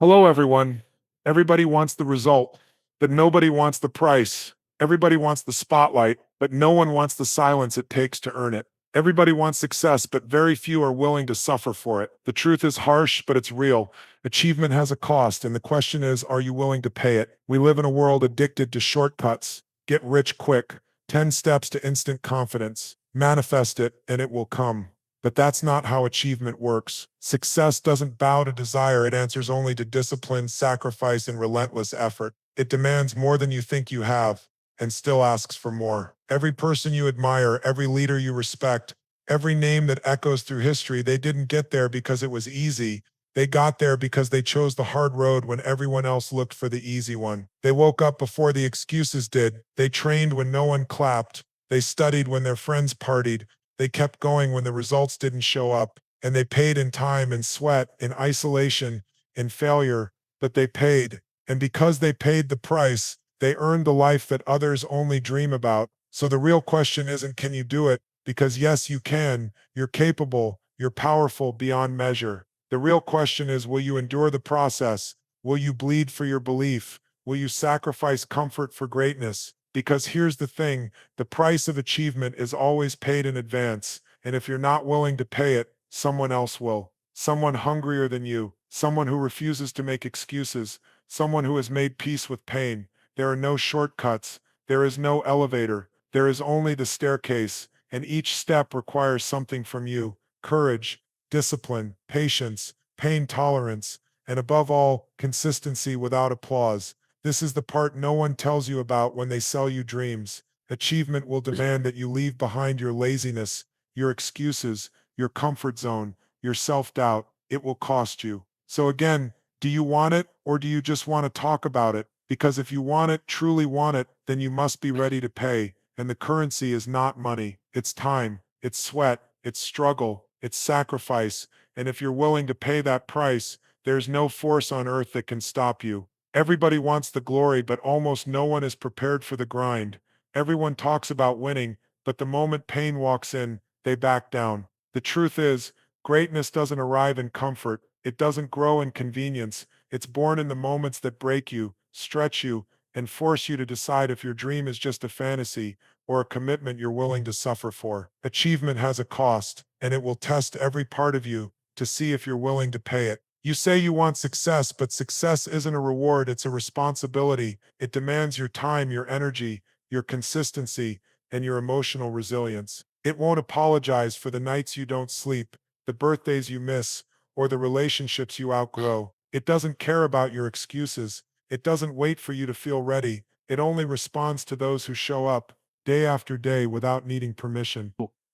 Hello, everyone. Everybody wants the result, but nobody wants the price. Everybody wants the spotlight, but no one wants the silence it takes to earn it. Everybody wants success, but very few are willing to suffer for it. The truth is harsh, but it's real. Achievement has a cost, and the question is, are you willing to pay it? We live in a world addicted to shortcuts. Get rich quick. 10 steps to instant confidence. Manifest it, and it will come. But that's not how achievement works. Success doesn't bow to desire, it answers only to discipline, sacrifice, and relentless effort. It demands more than you think you have, and still asks for more. Every person you admire, every leader you respect, every name that echoes through history, they didn't get there because it was easy. They got there because they chose the hard road when everyone else looked for the easy one. They woke up before the excuses did. They trained when no one clapped. They studied when their friends partied. They kept going when the results didn't show up, and they paid in time and sweat, in isolation, in failure, but they paid. And because they paid the price, they earned the life that others only dream about. So the real question isn't, can you do it? Because yes, you can. You're capable. You're powerful beyond measure. The real question is, will you endure the process? Will you bleed for your belief? Will you sacrifice comfort for greatness? Because here's the thing, the price of achievement is always paid in advance, and if you're not willing to pay it, someone else will. Someone hungrier than you, someone who refuses to make excuses, someone who has made peace with pain. There are no shortcuts, there is no elevator, there is only the staircase, and each step requires something from you: courage, discipline, patience, pain tolerance, and above all, consistency without applause. This is the part no one tells you about when they sell you dreams. Achievement will demand that you leave behind your laziness, your excuses, your comfort zone, your self-doubt. It will cost you. So again, do you want it, or do you just want to talk about it? Because if you want it, truly want it, then you must be ready to pay. And the currency is not money. It's time, it's sweat, it's struggle, it's sacrifice. And if you're willing to pay that price, there's no force on earth that can stop you. Everybody wants the glory, but almost no one is prepared for the grind. Everyone talks about winning, but the moment pain walks in, they back down. The truth is, greatness doesn't arrive in comfort. It doesn't grow in convenience. It's born in the moments that break you, stretch you, and force you to decide if your dream is just a fantasy or a commitment you're willing to suffer for. Achievement has a cost, and it will test every part of you to see if you're willing to pay it. You say you want success, but success isn't a reward, it's a responsibility. It demands your time, your energy, your consistency, and your emotional resilience. It won't apologize for the nights you don't sleep, the birthdays you miss, or the relationships you outgrow. It doesn't care about your excuses. It doesn't wait for you to feel ready. It only responds to those who show up day after day without needing permission.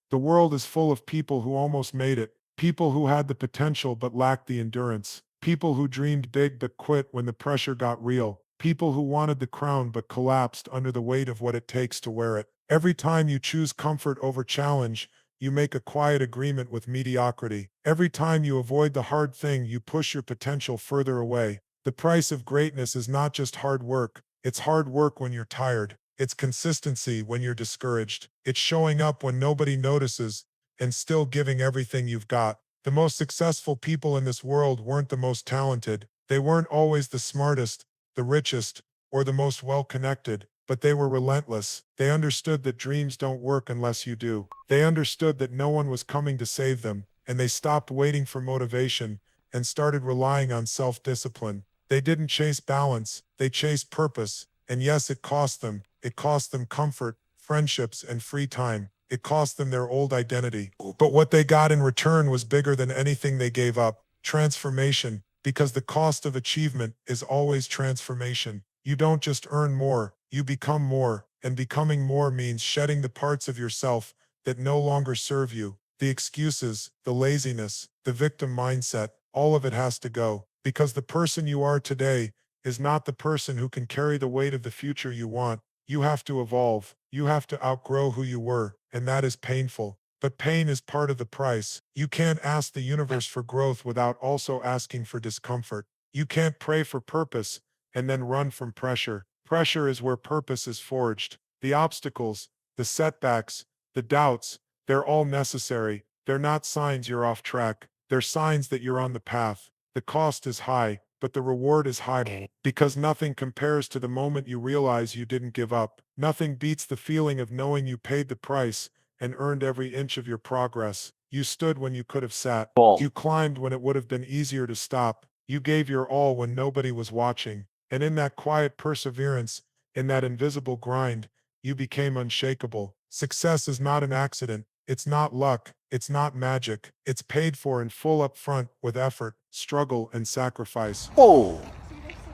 The world is full of people who almost made it, people who had the potential but lacked the endurance, people who dreamed big but quit when the pressure got real, people who wanted the crown but collapsed under the weight of what it takes to wear it. Every time you choose comfort over challenge, you make a quiet agreement with mediocrity. Every time you avoid the hard thing, you push your potential further away. The price of greatness is not just hard work, it's hard work when you're tired. It's consistency when you're discouraged. It's showing up when nobody notices and still giving everything you've got. The most successful people in this world weren't the most talented. They weren't always the smartest, the richest, or the most well-connected, but they were relentless. They understood that dreams don't work unless you do. They understood that no one was coming to save them, and they stopped waiting for motivation and started relying on self-discipline. They didn't chase balance, they chased purpose. And yes, it cost them. It cost them comfort, friendships, and free time. It cost them their old identity. But what they got in return was bigger than anything they gave up: transformation. Because the cost of achievement is always transformation. You don't just earn more, you become more. And becoming more means shedding the parts of yourself that no longer serve you. The excuses, the laziness, the victim mindset, all of it has to go. Because the person you are today is not the person who can carry the weight of the future you want. You have to evolve. You have to outgrow who you were, and that is painful. But pain is part of the price. You can't ask the universe for growth without also asking for discomfort. You can't pray for purpose and then run from pressure. Pressure is where purpose is forged. The obstacles, the setbacks, the doubts, they're all necessary. They're not signs you're off track. They're signs that you're on the path. The cost is high, but the reward is high because nothing compares to the moment you realize you didn't give up. Nothing beats the feeling of knowing you paid the price and earned every inch of your progress. You stood when you could have sat. You climbed when it would have been easier to stop. You gave your all when nobody was watching. And in that quiet perseverance, in that invisible grind, you became unshakable. Success is not an accident. It's not luck. It's not magic. It's paid for in full up front with effort, struggle, and sacrifice. Oh,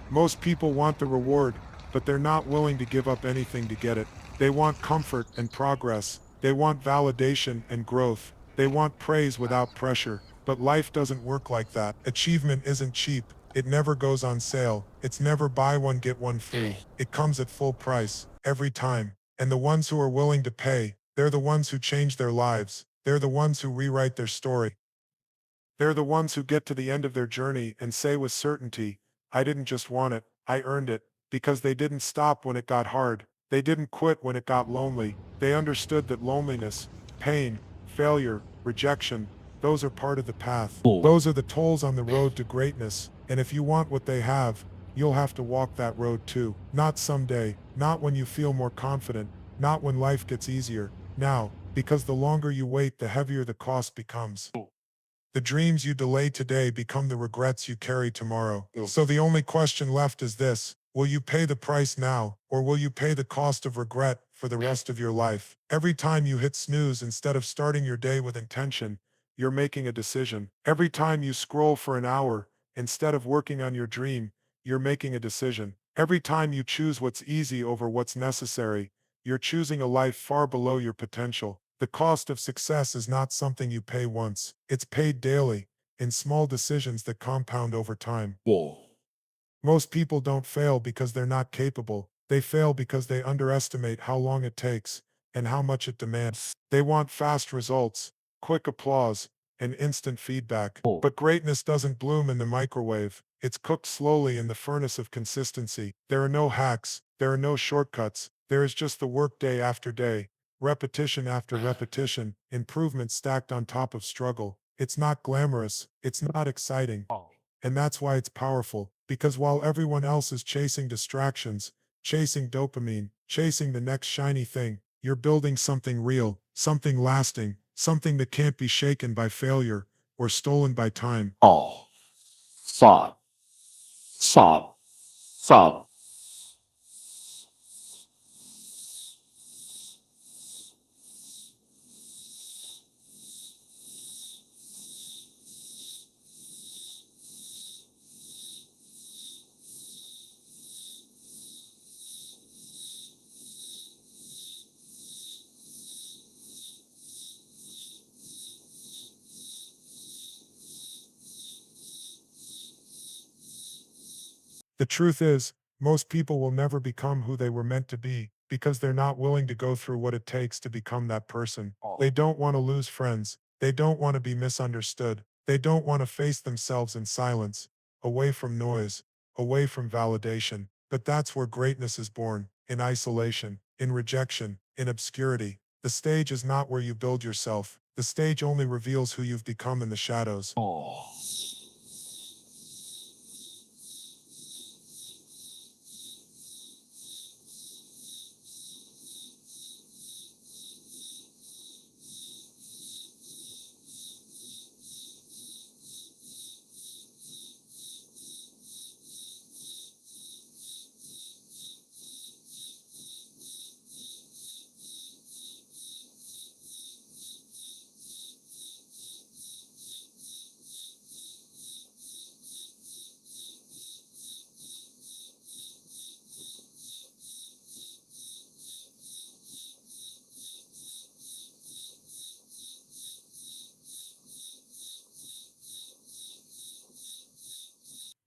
Most people want the reward, but they're not willing to give up anything to get it. They want comfort and progress. They want validation and growth. They want praise without pressure. But life doesn't work like that. Achievement isn't cheap. It never goes on sale. It's never buy one, get one free. It comes at full price, every time. And the ones who are willing to pay, they're the ones who change their lives. They're the ones who rewrite their story. They're the ones who get to the end of their journey and say with certainty, I didn't just want it, I earned it, because they didn't stop when it got hard. They didn't quit when it got lonely. They understood that loneliness, pain, failure, rejection, those are part of the path. Those are the tolls on the road to greatness. And if you want what they have, you'll have to walk that road too. Not someday, not when you feel more confident, not when life gets easier. Now, because the longer you wait, the heavier the cost becomes. The dreams you delay today become the regrets you carry tomorrow. So the only question left is this: will you pay the price now, or will you pay the cost of regret for the rest of your life? Every time you hit snooze instead of starting your day with intention, you're making a decision. Every time you scroll for an hour instead of working on your dream, you're making a decision. Every time you choose what's easy over what's necessary, you're choosing a life far below your potential. The cost of success is not something you pay once. It's paid daily, in small decisions that compound over time. whoa. Most people don't fail because they're not capable. They fail because they underestimate how long it takes and how much it demands. They want fast results, quick applause, and instant feedback. But greatness doesn't bloom in the microwave. It's cooked slowly in the furnace of consistency. There are no hacks. There are no shortcuts. There is just the work day after day, repetition after repetition, improvement stacked on top of struggle. It's not glamorous. It's not exciting. And that's why it's powerful, because while everyone else is chasing distractions, chasing dopamine, chasing the next shiny thing, you're building something real, something lasting, something that can't be shaken by failure or stolen by time. Oh, stop, stop, stop. The truth is, most people will never become who they were meant to be because they're not willing to go through what it takes to become that person. They don't want to lose friends. They don't want to be misunderstood. They don't want to face themselves in silence, away from noise, away from validation. But that's where greatness is born, in isolation, in rejection, in obscurity. The stage is not where you build yourself. The stage only reveals who you've become in the shadows. Oh,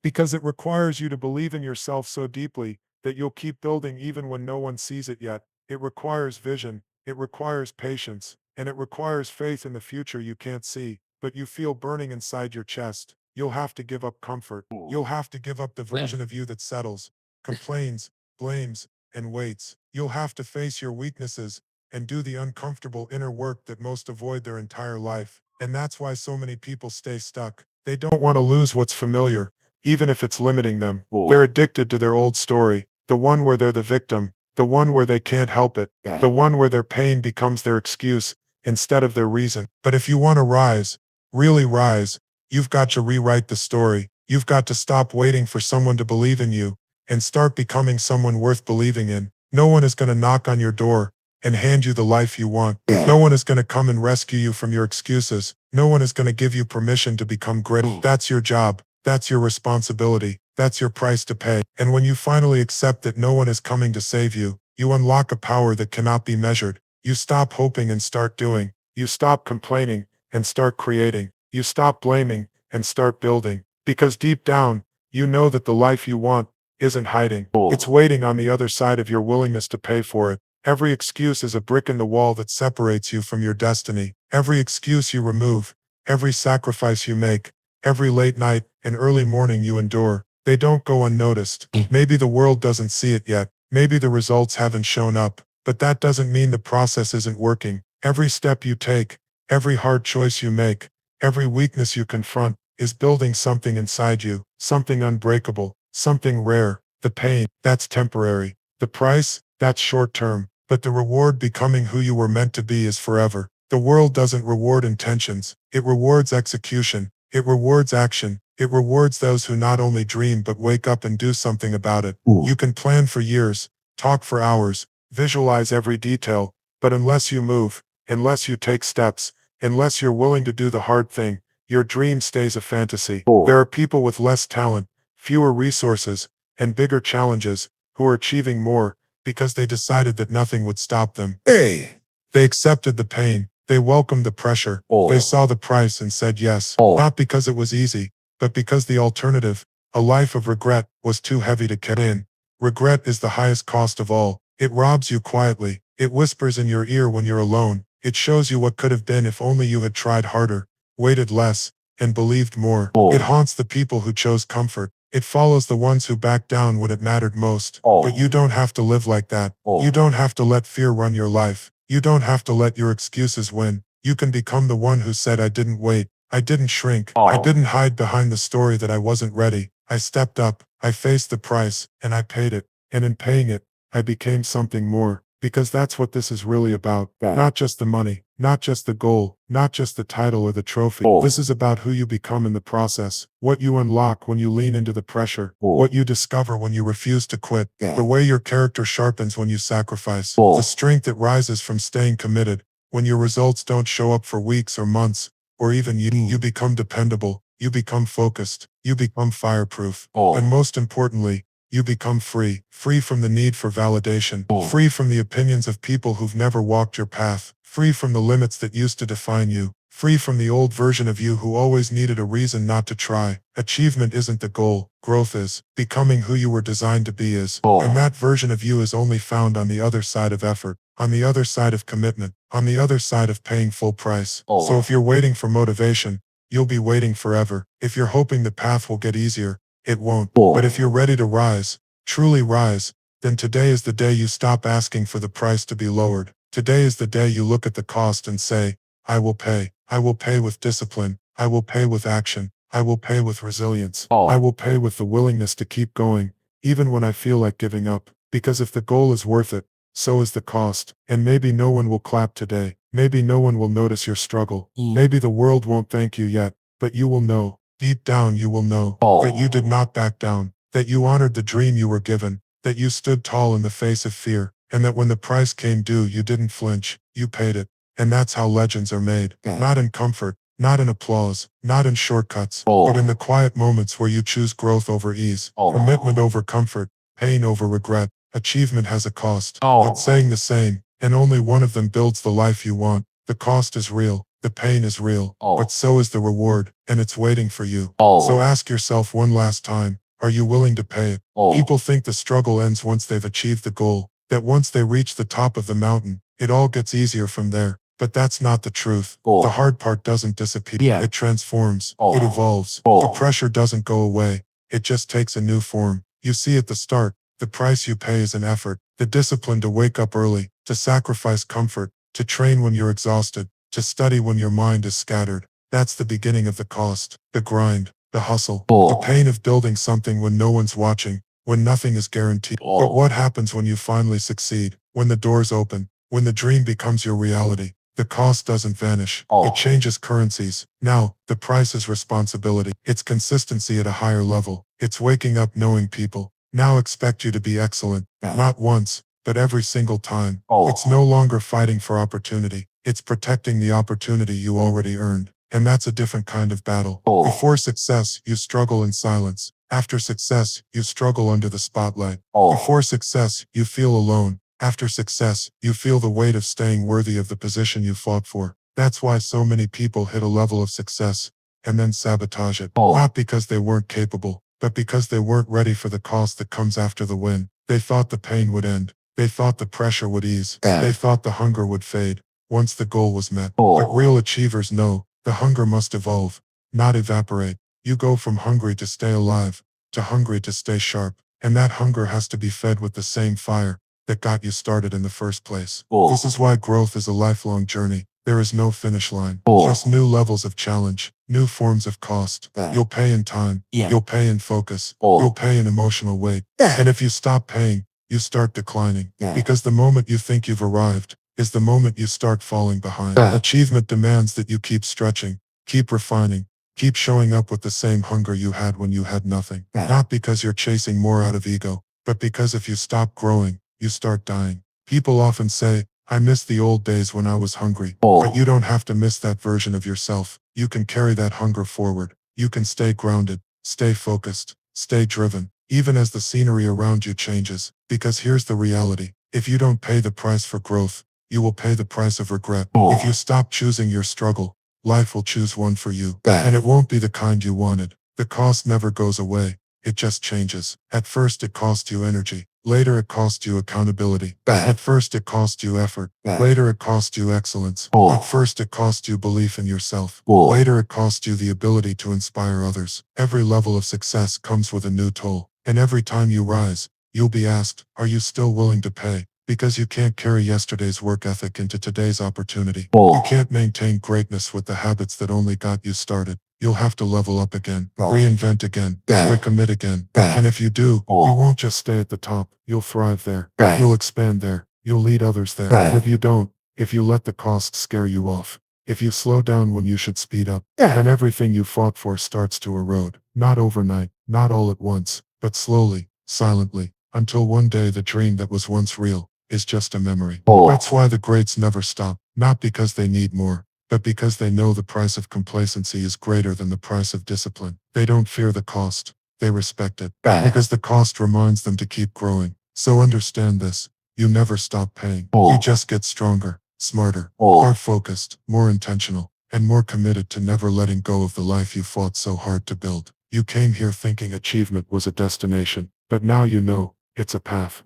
Because it requires you to believe in yourself so deeply that you'll keep building even when no one sees it yet. It requires vision, it requires patience, and it requires faith in the future you can't see, but you feel burning inside your chest. You'll have to give up comfort. You'll have to give up the version of you that settles, complains, blames, and waits. You'll have to face your weaknesses and do the uncomfortable inner work that most avoid their entire life. And that's why so many people stay stuck. They don't want to lose what's familiar. even if it's limiting them. Cool. They're addicted to their old story, the one where they're the victim, the one where they can't help it, the one where their pain becomes their excuse instead of their reason. But if you want to rise, really rise, you've got to rewrite the story. You've got to stop waiting for someone to believe in you and start becoming someone worth believing in. No one is going to knock on your door and hand you the life you want. No one is going to come and rescue you from your excuses. No one is going to give you permission to become great. That's your job. That's your responsibility. That's your price to pay. And when you finally accept that no one is coming to save you, you unlock a power that cannot be measured. You stop hoping and start doing. You stop complaining and start creating. You stop blaming and start building. Because deep down, you know that the life you want isn't hiding. It's waiting on the other side of your willingness to pay for it. Every excuse is a brick in the wall that separates you from your destiny. Every excuse you remove, every sacrifice you make, every late night and early morning you endure, they don't go unnoticed. Maybe the world doesn't see it yet. Maybe the results haven't shown up. But that doesn't mean the process isn't working. Every step you take, every hard choice you make, every weakness you confront is building something inside you, something unbreakable, something rare. The pain, that's temporary. The price, that's short-term. But the reward, becoming who you were meant to be, is forever. The world doesn't reward intentions. It rewards execution. It rewards action. It rewards those who not only dream but wake up and do something about it. You can plan for years, talk for hours, visualize every detail, but unless you move, unless you take steps, unless you're willing to do the hard thing, your dream stays a fantasy. There are people with less talent, fewer resources, and bigger challenges who are achieving more because they decided that nothing would stop them. They accepted the pain. They welcomed the pressure. They saw the price and said yes, not because it was easy, but because the alternative, a life of regret, was too heavy to carry in. Regret is the highest cost of all. It robs you quietly. It whispers in your ear when you're alone. It shows you what could have been if only you had tried harder, waited less, and believed more. It haunts the people who chose comfort. It follows the ones who backed down when it mattered most. But you don't have to live like that. You don't have to let fear run your life. You don't have to let your excuses win. You can become the one who said, I didn't wait. I didn't shrink. I didn't hide behind the story that I wasn't ready. I stepped up. I faced the price, and I paid it. And in paying it, I became something more. Because that's what this is really about. Not just the money, not just the goal, not just the title or the trophy. This is about who you become in the process, what you unlock when you lean into the pressure, what you discover when you refuse to quit, the way your character sharpens when you sacrifice, the strength that rises from staying committed. When your results don't show up for weeks or months, or even you become dependable, you become focused, you become fireproof, and most importantly, you become free. Free from the need for validation. Free from the opinions of people who've never walked your path. Free from the limits that used to define you. Free from the old version of you who always needed a reason not to try. Achievement isn't the goal. Growth is. Becoming who you were designed to be is. And that version of you is only found on the other side of effort. On the other side of commitment. On the other side of paying full price. So if you're waiting for motivation, you'll be waiting forever. If you're hoping the path will get easier, it won't. But if you're ready to rise, truly rise, then today is the day you stop asking for the price to be lowered. Today is the day you look at the cost and say, I will pay. I will pay with discipline. I will pay with action. I will pay with resilience. I will pay with the willingness to keep going, even when I feel like giving up. Because if the goal is worth it, so is the cost. And maybe no one will clap today. Maybe no one will notice your struggle. Maybe the world won't thank you yet, but you will know. Deep down you will know that you did not back down, that you honored the dream you were given, that you stood tall in the face of fear, and that when the price came due you didn't flinch, you paid it. And that's how legends are made. Not in comfort, not in applause, not in shortcuts, but in the quiet moments where you choose growth over ease, commitment over comfort, pain over regret. Achievement has a cost, but saying the same, and only one of them builds the life you want. The cost is real. The pain is real, but so is the reward, and it's waiting for you. So ask yourself one last time, are you willing to pay it? People think the struggle ends once they've achieved the goal, that once they reach the top of the mountain, it all gets easier from there. But that's not the truth. The hard part doesn't disappear. It transforms. It evolves. The pressure doesn't go away. It just takes a new form. You see at the start, the price you pay is an effort, the discipline to wake up early, to sacrifice comfort, to train when you're exhausted, to study when your mind is scattered. That's the beginning of the cost, the grind. the hustle, the Bull. pain of building something when no one's watching, when nothing is guaranteed. But what happens when you finally succeed? When the doors open, when the dream becomes your reality, the cost doesn't vanish. It changes currencies. Now, the price is responsibility. It's consistency at a higher level. It's waking up knowing people now expect you to be excellent, not once, but every single time. It's no longer fighting for opportunity. It's protecting the opportunity you already earned. And that's a different kind of battle. Before success, you struggle in silence. After success, you struggle under the spotlight. Before success, you feel alone. After success, you feel the weight of staying worthy of the position you fought for. That's why so many people hit a level of success and then sabotage it. Not because they weren't capable, but because they weren't ready for the cost that comes after the win. They thought the pain would end. They thought the pressure would ease. They thought the hunger would fade once the goal was met. But real achievers know the hunger must evolve, not evaporate. You go from hungry to stay alive to hungry to stay sharp. And that hunger has to be fed with the same fire that got you started in the first place. This is why growth is a lifelong journey. There is no finish line, just new levels of challenge, new forms of cost. You'll pay in time, you'll pay in focus, you'll pay in emotional weight. And if you stop paying, you start declining. Because the moment you think you've arrived is the moment you start falling behind. Achievement demands that you keep stretching, keep refining, keep showing up with the same hunger you had when you had nothing. Not because you're chasing more out of ego, but because if you stop growing, you start dying. People often say, I miss the old days when I was hungry. But you don't have to miss that version of yourself. You can carry that hunger forward. You can stay grounded, stay focused, stay driven, even as the scenery around you changes. Because here's the reality. If you don't pay the price for growth, you will pay the price of regret. If you stop choosing your struggle, life will choose one for you. And it won't be the kind you wanted. The cost never goes away. It just changes. At first it costs you energy. Later it costs you accountability. At first it costs you effort. Later it costs you excellence. At first it costs you belief in yourself. Later it costs you the ability to inspire others. Every level of success comes with a new toll. And every time you rise, you'll be asked, are you still willing to pay? Because you can't carry yesterday's work ethic into today's opportunity. You can't maintain greatness with the habits that only got you started. You'll have to level up again, reinvent again, recommit again. And if you do, you won't just stay at the top. You'll thrive there. You'll expand there. You'll lead others there. And if you don't, if you let the cost scare you off, if you slow down when you should speed up, then everything you fought for starts to erode. Not overnight, not all at once, but slowly, silently, until one day the dream that was once real is just a memory. That's why the greats never stop, not because they need more, but because they know the price of complacency is greater than the price of discipline. They don't fear the cost, they respect it, because the cost reminds them to keep growing. So understand this, you never stop paying. You just get stronger, smarter, more focused, more intentional, and more committed to never letting go of the life you fought so hard to build. You came here thinking achievement was a destination, but now you know it's a path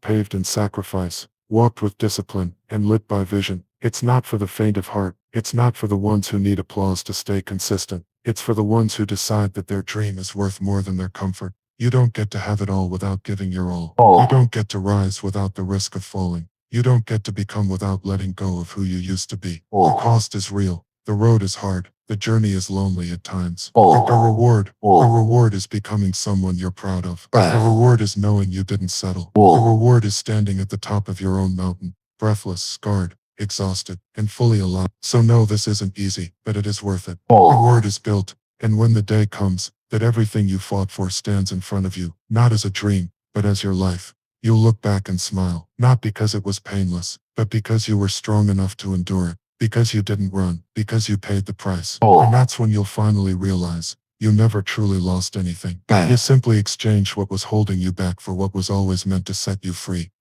paved in sacrifice, walked with discipline, and lit by vision. It's not for the faint of heart. It's not for the ones who need applause to stay consistent. It's for the ones who decide that their dream is worth more than their comfort. You don't get to have it all without giving your all. You don't get to rise without the risk of falling. You don't get to become without letting go of who you used to be. The cost is real. The road is hard. The journey is lonely at times. But the reward is becoming someone you're proud of. The reward is knowing you didn't settle. The reward is standing at the top of your own mountain, breathless, scarred, exhausted, and fully alive. So no, this isn't easy, but it is worth it. The reward is built, and when the day comes that everything you fought for stands in front of you, not as a dream, but as your life, you'll look back and smile, not because it was painless, but because you were strong enough to endure it. Because you didn't run, because you paid the price. And that's when you'll finally realize you never truly lost anything. You simply exchanged what was holding you back for what was always meant to set you free.